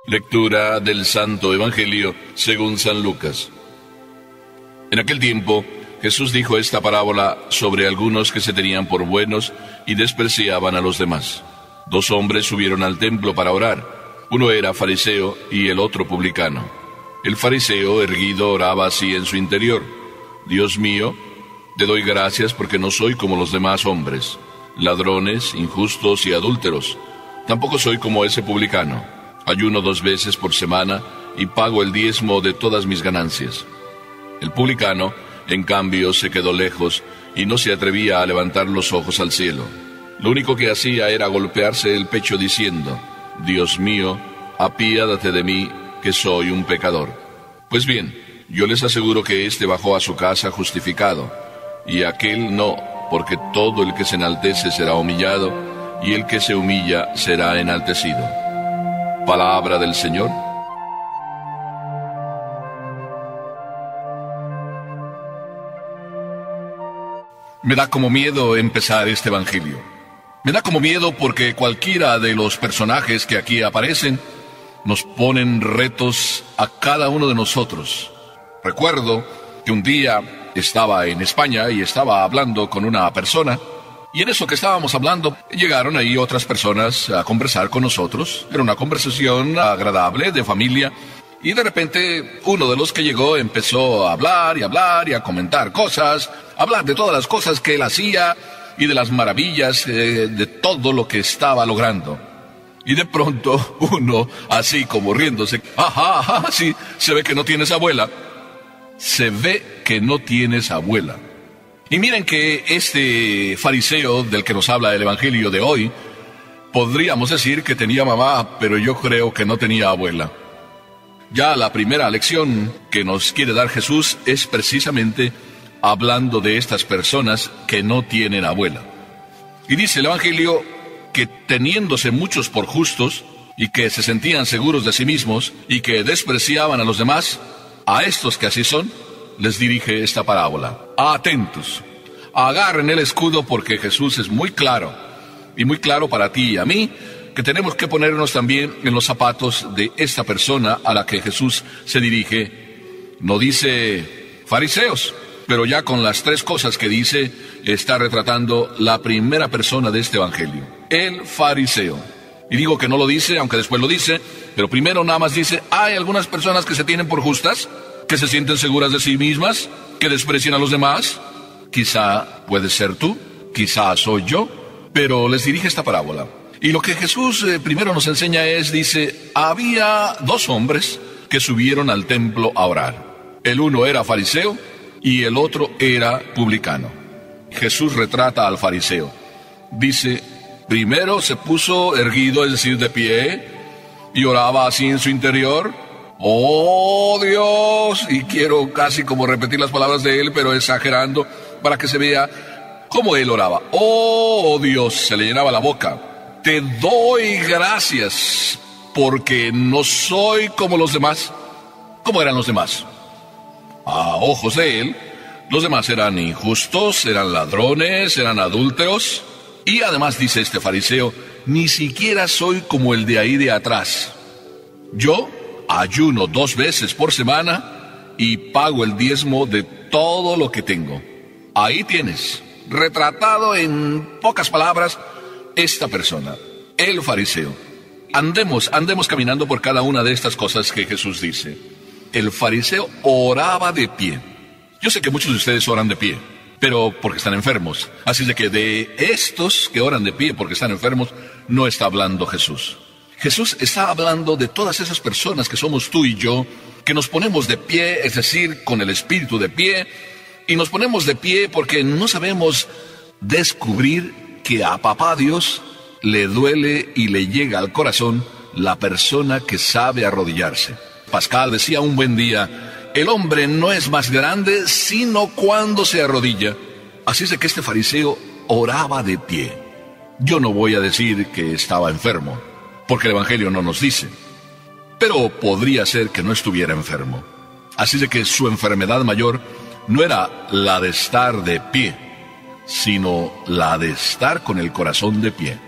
Lectura del Santo Evangelio según San Lucas. En aquel tiempo, Jesús dijo esta parábola sobre algunos que se tenían por buenos y despreciaban a los demás. 2 hombres subieron al templo para orar. Uno era fariseo y el otro publicano. El fariseo, erguido, oraba así en su interior: Dios mío, te doy gracias porque no soy como los demás hombres, ladrones, injustos y adúlteros. Tampoco soy como ese publicano. Ayuno 2 veces por semana y pago el diezmo de todas mis ganancias. El publicano, en cambio, se quedó lejos y no se atrevía a levantar los ojos al cielo. Lo único que hacía era golpearse el pecho diciendo: Dios mío, apiádate de mí, que soy un pecador. Pues bien, yo les aseguro que éste bajó a su casa justificado, y aquel no, porque todo el que se enaltece será humillado, y el que se humilla será enaltecido. Palabra del Señor. Me da como miedo empezar este evangelio. Me da como miedo porque cualquiera de los personajes que aquí aparecen nos ponen retos a cada uno de nosotros. Recuerdo que un día estaba en España y estaba hablando con una persona, y en eso que estábamos hablando, llegaron ahí otras personas a conversar con nosotros. Era una conversación agradable, de familia, y de repente uno de los que llegó empezó a hablar y a comentar cosas, hablar de todas las cosas que él hacía y de las maravillas de todo lo que estaba logrando. Y de pronto uno, así como riéndose: ajá, sí, se ve que no tienes abuela. Se ve que no tienes abuela. Y miren que este fariseo del que nos habla el evangelio de hoy, podríamos decir que tenía mamá, pero yo creo que no tenía abuela. Ya la primera lección que nos quiere dar Jesús es precisamente hablando de estas personas que no tienen abuela. Y dice el evangelio que teniéndose muchos por justos, y que se sentían seguros de sí mismos, y que despreciaban a los demás, a estos que así son, les dirige esta parábola: atentos, agarren el escudo, porque Jesús es muy claro, y muy claro para ti y a mí, que tenemos que ponernos también en los zapatos de esta persona a la que Jesús se dirige. No dice fariseos, pero ya con las 3 cosas que dice, está retratando la primera persona de este evangelio: el fariseo. Y digo que no lo dice, aunque después lo dice, pero primero nada más dice: hay algunas personas que se tienen por justas, que se sienten seguras de sí mismas, que desprecian a los demás. Quizá puedes ser tú, quizá soy yo, pero les dirige esta parábola. Y lo que Jesús primero nos enseña es, dice: había 2 hombres que subieron al templo a orar. El uno era fariseo y el otro era publicano. Jesús retrata al fariseo. Dice: primero se puso erguido, es decir, de pie, y oraba así en su interior: ¡oh Dios! Y quiero casi como repetir las palabras de él, pero exagerando para que se vea cómo él oraba. ¡Oh Dios! Se le llenaba la boca. Te doy gracias porque no soy como los demás. ¿Cómo eran los demás? A ojos de él, los demás eran injustos, eran ladrones, eran adúlteros. Y además dice este fariseo: ni siquiera soy como el de ahí de atrás. Yo ayuno 2 veces por semana y pago el diezmo de todo lo que tengo. Ahí tienes, retratado en pocas palabras, esta persona, el fariseo. Andemos caminando por cada una de estas cosas que Jesús dice. El fariseo oraba de pie. Yo sé que muchos de ustedes oran de pie, pero porque están enfermos. Así de que de estos que oran de pie porque están enfermos, no está hablando Jesús. Jesús está hablando de todas esas personas que somos tú y yo, que nos ponemos de pie, es decir, con el espíritu de pie, y nos ponemos de pie porque no sabemos descubrir que a Papá Dios le duele y le llega al corazón la persona que sabe arrodillarse. Pascal decía un buen día: el hombre no es más grande sino cuando se arrodilla. Así es de que este fariseo oraba de pie. Yo no voy a decir que estaba enfermo, porque el evangelio no nos dice, pero podría ser que no estuviera enfermo. Así es de que su enfermedad mayor no era la de estar de pie, sino la de estar con el corazón de pie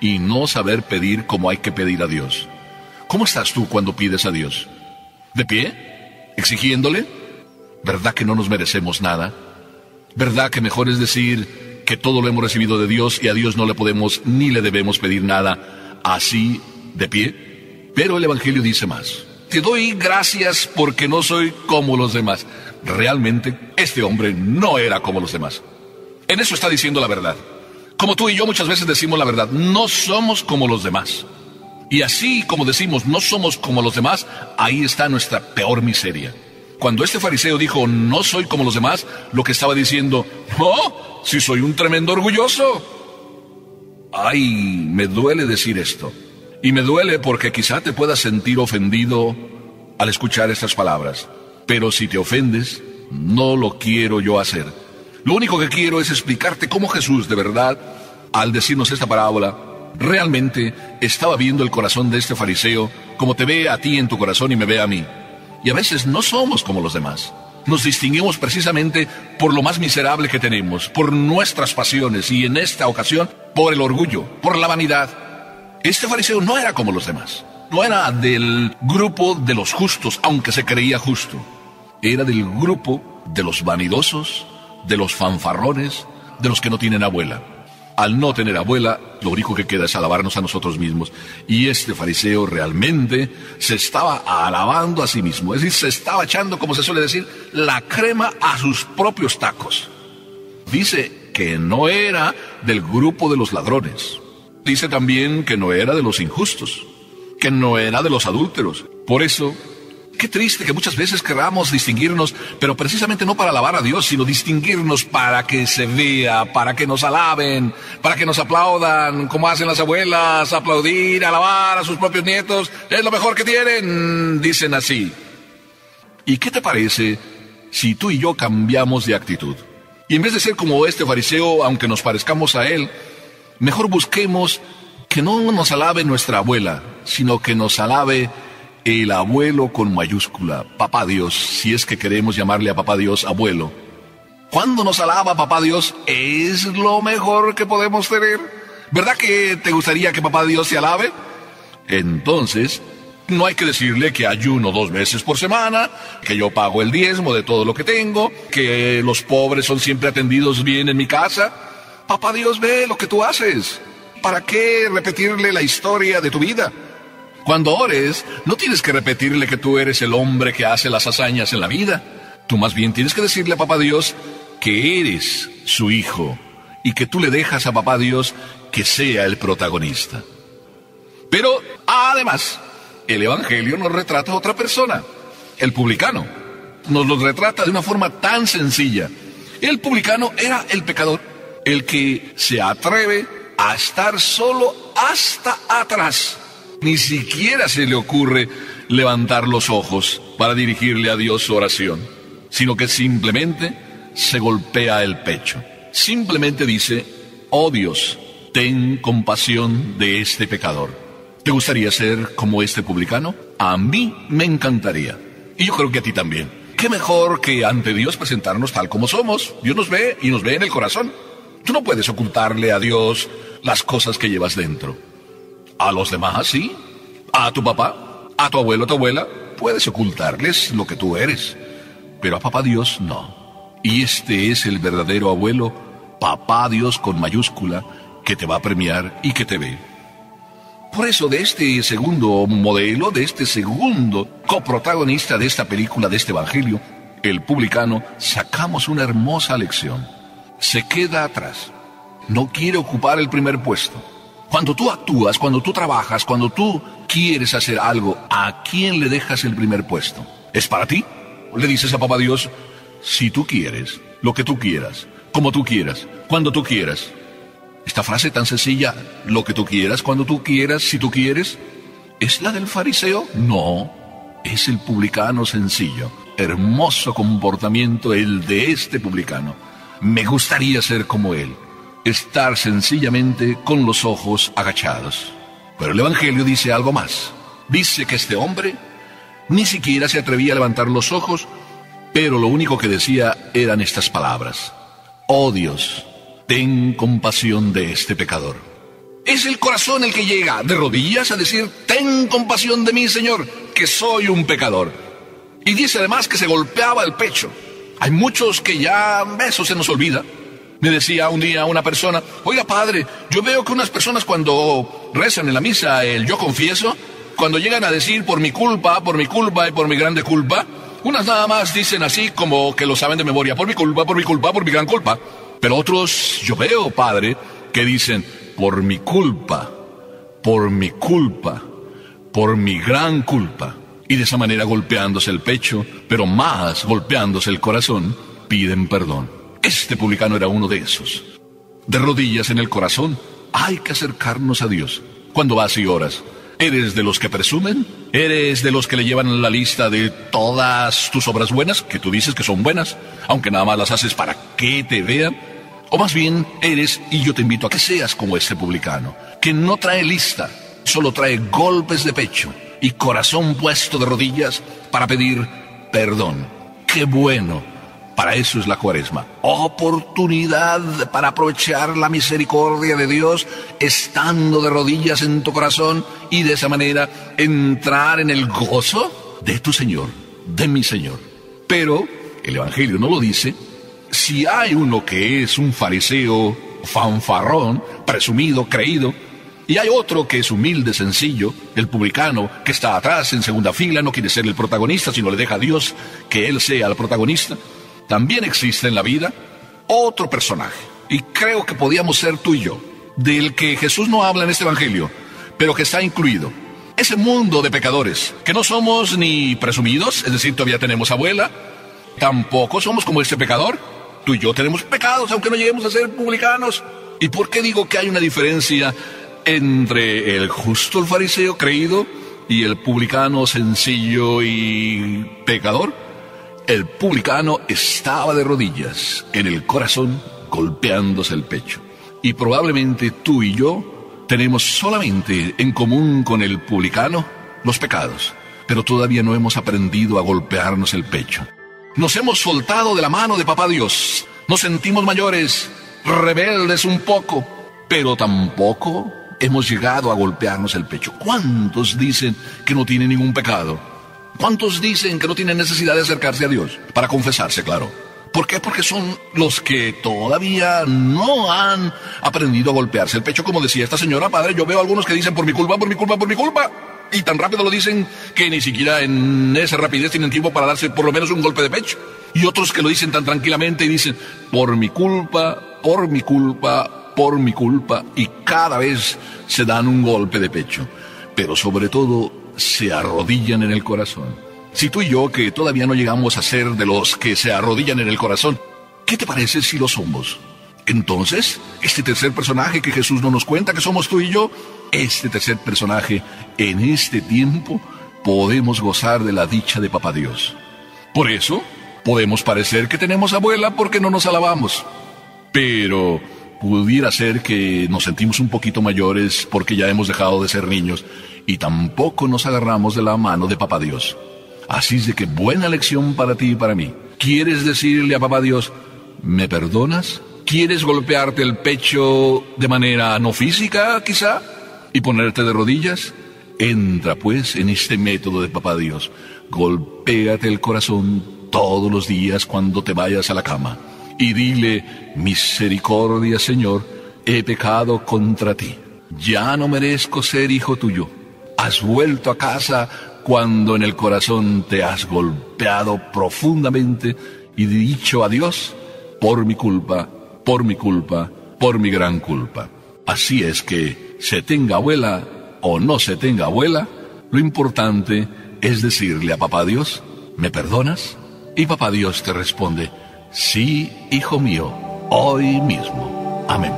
y no saber pedir como hay que pedir a Dios. ¿Cómo estás tú cuando pides a Dios? ¿De pie? ¿Exigiéndole? ¿Verdad que no nos merecemos nada? ¿Verdad que mejor es decir que todo lo hemos recibido de Dios y a Dios no le podemos ni le debemos pedir nada así de pie? Pero el Evangelio dice más. Te doy gracias porque no soy como los demás. Realmente, este hombre no era como los demás. En eso está diciendo la verdad. Como tú y yo muchas veces decimos la verdad, no somos como los demás. Y así como decimos no somos como los demás, ahí está nuestra peor miseria. Cuando este fariseo dijo no soy como los demás, lo que estaba diciendo, ¡oh! Si soy un tremendo orgulloso. Ay, me duele decir esto. Y me duele porque quizá te puedas sentir ofendido al escuchar estas palabras. Pero si te ofendes, no lo quiero yo hacer. Lo único que quiero es explicarte cómo Jesús, de verdad, al decirnos esta parábola, realmente estaba viendo el corazón de este fariseo como te ve a ti en tu corazón y me ve a mí. Y a veces no somos como los demás. Nos distinguimos precisamente por lo más miserable que tenemos, por nuestras pasiones y en esta ocasión por el orgullo, por la vanidad. Este fariseo no era como los demás. No era del grupo de los justos, aunque se creía justo. Era del grupo de los vanidosos, de los fanfarrones, de los que no tienen abuela. Al no tener abuela, lo único que queda es alabarnos a nosotros mismos. Y este fariseo realmente se estaba alabando a sí mismo. Es decir, se estaba echando, como se suele decir, la crema a sus propios tacos. Dice que no era del grupo de los ladrones. Dice también que no era de los injustos, que no era de los adúlteros. Por eso, qué triste que muchas veces queramos distinguirnos, pero precisamente no para alabar a Dios, sino distinguirnos para que se vea, para que nos alaben, para que nos aplaudan, como hacen las abuelas, aplaudir, alabar a sus propios nietos, es lo mejor que tienen, dicen así. ¿Y qué te parece si tú y yo cambiamos de actitud? Y en vez de ser como este fariseo, aunque nos parezcamos a él, mejor busquemos que no nos alabe nuestra abuela, sino que nos alabe el abuelo con mayúscula, Papá Dios, si es que queremos llamarle a Papá Dios abuelo. Cuando nos alaba Papá Dios, es lo mejor que podemos tener. ¿Verdad que te gustaría que Papá Dios te alabe? Entonces, no hay que decirle que ayuno 2 veces por semana, que yo pago el diezmo de todo lo que tengo, que los pobres son siempre atendidos bien en mi casa. Papá Dios ve lo que tú haces. ¿Para qué repetirle la historia de tu vida? Cuando ores, no tienes que repetirle que tú eres el hombre que hace las hazañas en la vida. Tú más bien tienes que decirle a Papá Dios que eres su hijo y que tú le dejas a Papá Dios que sea el protagonista. Pero, además, el Evangelio nos retrata a otra persona, el publicano. Nos lo retrata de una forma tan sencilla. El publicano era el pecador, el que se atreve a estar solo hasta atrás. Ni siquiera se le ocurre levantar los ojos para dirigirle a Dios su oración, sino que simplemente se golpea el pecho. Simplemente dice, oh Dios, ten compasión de este pecador. ¿Te gustaría ser como este publicano? A mí me encantaría. Y yo creo que a ti también. ¿Qué mejor que ante Dios presentarnos tal como somos? Dios nos ve y nos ve en el corazón. Tú no puedes ocultarle a Dios las cosas que llevas dentro. A los demás, sí. A tu papá, a tu abuelo, a tu abuela, puedes ocultarles lo que tú eres. Pero a Papá Dios, no. Y este es el verdadero abuelo, Papá Dios con mayúscula, que te va a premiar y que te ve. Por eso, de este segundo modelo, de este segundo coprotagonista de esta película, de este evangelio, el publicano, sacamos una hermosa lección. Se queda atrás. No quiere ocupar el primer puesto. Cuando tú actúas, cuando tú trabajas, cuando tú quieres hacer algo, ¿a quién le dejas el primer puesto? ¿Es para ti? Le dices a Papá Dios, si tú quieres, lo que tú quieras, como tú quieras, cuando tú quieras. Esta frase tan sencilla, lo que tú quieras, cuando tú quieras, si tú quieres, ¿es la del fariseo? No, es el publicano sencillo. Hermoso comportamiento el de este publicano. Me gustaría ser como él. Estar sencillamente con los ojos agachados. Pero el Evangelio dice algo más. Dice que este hombre ni siquiera se atrevía a levantar los ojos, pero lo único que decía eran estas palabras: oh Dios, ten compasión de este pecador. Es el corazón el que llega de rodillas a decir: ten compasión de mí, Señor, que soy un pecador. Y dice además que se golpeaba el pecho. Hay muchos que ya eso se nos olvida. Me decía un día una persona: oiga, padre, yo veo que unas personas cuando rezan en la misa el yo confieso, cuando llegan a decir por mi culpa y por mi grande culpa, unas nada más dicen así como que lo saben de memoria: por mi culpa, por mi culpa, por mi gran culpa. Pero otros yo veo, padre, que dicen: por mi culpa, por mi culpa, por mi gran culpa. Y de esa manera, golpeándose el pecho, pero más golpeándose el corazón, piden perdón. Este publicano era uno de esos. De rodillas en el corazón, hay que acercarnos a Dios. Cuando vas y oras, ¿eres de los que presumen? ¿Eres de los que le llevan la lista de todas tus obras buenas, que tú dices que son buenas, aunque nada más las haces para que te vean? O más bien eres, y yo te invito a que seas como este publicano, que no trae lista, solo trae golpes de pecho y corazón puesto de rodillas para pedir perdón. ¡Qué bueno! Para eso es la Cuaresma. Oportunidad para aprovechar la misericordia de Dios estando de rodillas en tu corazón y de esa manera entrar en el gozo de tu Señor, de mi Señor. Pero el Evangelio no lo dice. Si hay uno que es un fariseo fanfarrón, presumido, creído, y hay otro que es humilde, sencillo, el publicano que está atrás en segunda fila, no quiere ser el protagonista, sino le deja a Dios que él sea el protagonista, también existe en la vida otro personaje, y creo que podíamos ser tú y yo, del que Jesús no habla en este Evangelio, pero que está incluido. Ese mundo de pecadores, que no somos ni presumidos, es decir, todavía tenemos abuela, tampoco somos como este pecador. Tú y yo tenemos pecados, aunque no lleguemos a ser publicanos. ¿Y por qué digo que hay una diferencia entre el justo, el fariseo creído, y el publicano sencillo y pecador? El publicano estaba de rodillas en el corazón, golpeándose el pecho. Y probablemente tú y yo tenemos solamente en común con el publicano los pecados, pero todavía no hemos aprendido a golpearnos el pecho. Nos hemos soltado de la mano de Papá Dios. Nos sentimos mayores, rebeldes un poco, pero tampoco hemos llegado a golpearnos el pecho. ¿Cuántos dicen que no tienen ningún pecado? ¿Cuántos dicen que no tienen necesidad de acercarse a Dios? Para confesarse, claro. ¿Por qué? Porque son los que todavía no han aprendido a golpearse el pecho. Como decía esta señora, padre, yo veo algunos que dicen por mi culpa, por mi culpa, por mi culpa. Y tan rápido lo dicen que ni siquiera en esa rapidez tienen tiempo para darse por lo menos un golpe de pecho. Y otros que lo dicen tan tranquilamente y dicen por mi culpa, por mi culpa, por mi culpa. Y cada vez se dan un golpe de pecho. Pero sobre todo se arrodillan en el corazón. Si tú y yo, que todavía no llegamos a ser de los que se arrodillan en el corazón, ¿qué te parece si lo somos? Entonces, este tercer personaje que Jesús no nos cuenta que somos tú y yo, este tercer personaje, en este tiempo, podemos gozar de la dicha de Papá Dios. Por eso, podemos parecer que tenemos abuela porque no nos alabamos. Pero pudiera ser que nos sentimos un poquito mayores porque ya hemos dejado de ser niños y tampoco nos agarramos de la mano de Papá Dios. Así es de que buena lección para ti y para mí. ¿Quieres decirle a Papá Dios, ¿me perdonas? ¿Quieres golpearte el pecho de manera no física, quizá? ¿Y ponerte de rodillas? Entra pues en este método de Papá Dios. Golpéate el corazón todos los días cuando te vayas a la cama. Y dile, misericordia, Señor, he pecado contra ti. Ya no merezco ser hijo tuyo. Has vuelto a casa cuando en el corazón te has golpeado profundamente y dicho a Dios, por mi culpa, por mi culpa, por mi gran culpa. Así es que, se tenga abuela o no se tenga abuela, lo importante es decirle a Papá Dios, ¿me perdonas? Y Papá Dios te responde, sí, hijo mío, hoy mismo. Amén.